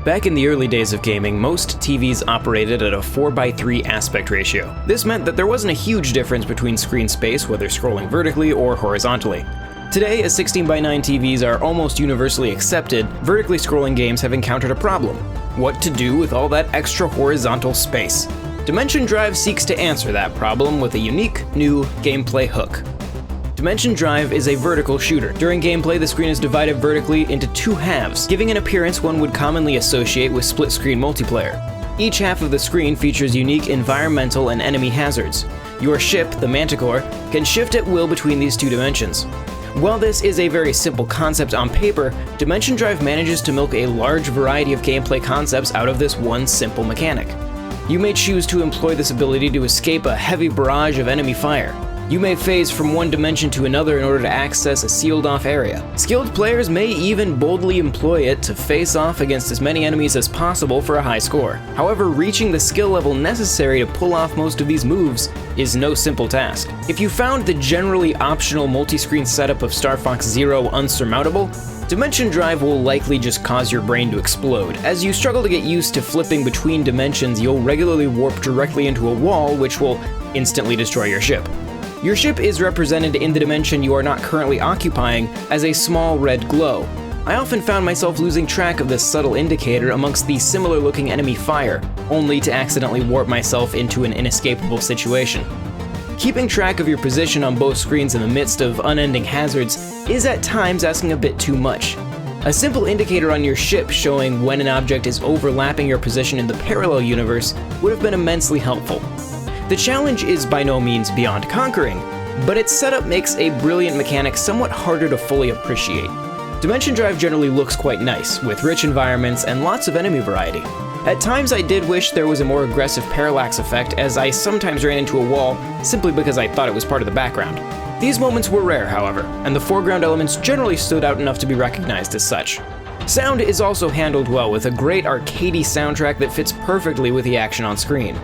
Back in the early days of gaming, most TVs operated at a 4:3 aspect ratio. This meant that there wasn't a huge difference between screen space, whether scrolling vertically or horizontally. Today, as 16:9 TVs are almost universally accepted, vertically scrolling games have encountered a problem. What to do with all that extra horizontal space? Dimension Drive seeks to answer that problem with a unique, new gameplay hook. Dimension Drive is a vertical shooter. During gameplay, the screen is divided vertically into two halves, giving an appearance one would commonly associate with split-screen multiplayer. Each half of the screen features unique environmental and enemy hazards. Your ship, the Manticore, can shift at will between these two dimensions. While this is a very simple concept on paper, Dimension Drive manages to milk a large variety of gameplay concepts out of this one simple mechanic. You may choose to employ this ability to escape a heavy barrage of enemy fire. You may phase from one dimension to another in order to access a sealed-off area. Skilled players may even boldly employ it to face off against as many enemies as possible for a high score. However, reaching the skill level necessary to pull off most of these moves is no simple task. If you found the generally optional multi-screen setup of Star Fox Zero unsurmountable, Dimension Drive will likely just cause your brain to explode. As you struggle to get used to flipping between dimensions, you'll regularly warp directly into a wall, which will instantly destroy your ship. Your ship is represented in the dimension you are not currently occupying as a small red glow. I often found myself losing track of this subtle indicator amongst the similar-looking enemy fire, only to accidentally warp myself into an inescapable situation. Keeping track of your position on both screens in the midst of unending hazards is at times asking a bit too much. A simple indicator on your ship showing when an object is overlapping your position in the parallel universe would have been immensely helpful. The challenge is by no means beyond conquering, but its setup makes a brilliant mechanic somewhat harder to fully appreciate. Dimension Drive generally looks quite nice, with rich environments and lots of enemy variety. At times I did wish there was a more aggressive parallax effect, as I sometimes ran into a wall simply because I thought it was part of the background. These moments were rare, however, and the foreground elements generally stood out enough to be recognized as such. Sound is also handled well, with a great arcadey soundtrack that fits perfectly with the action on screen.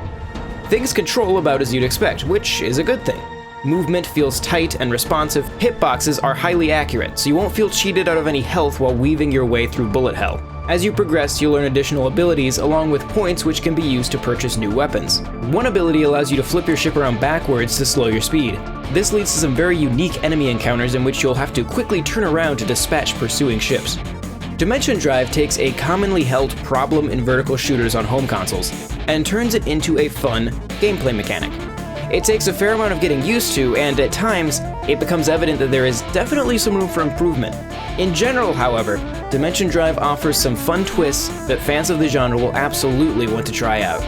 Things control about as you'd expect, which is a good thing. Movement feels tight and responsive, hitboxes are highly accurate, so you won't feel cheated out of any health while weaving your way through bullet hell. As you progress, you'll learn additional abilities along with points which can be used to purchase new weapons. One ability allows you to flip your ship around backwards to slow your speed. This leads to some very unique enemy encounters in which you'll have to quickly turn around to dispatch pursuing ships. Dimension Drive takes a commonly held problem in vertical shooters on home consoles and turns it into a fun gameplay mechanic. It takes a fair amount of getting used to, and at times, it becomes evident that there is definitely some room for improvement. In general, however, Dimension Drive offers some fun twists that fans of the genre will absolutely want to try out.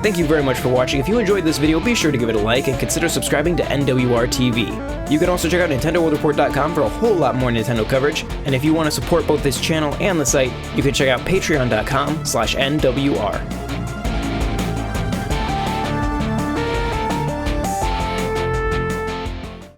Thank you very much for watching. If you enjoyed this video, be sure to give it a like and consider subscribing to NWR TV. You can also check out NintendoWorldReport.com for a whole lot more Nintendo coverage, and if you want to support both this channel and the site, you can check out Patreon.com/NWR.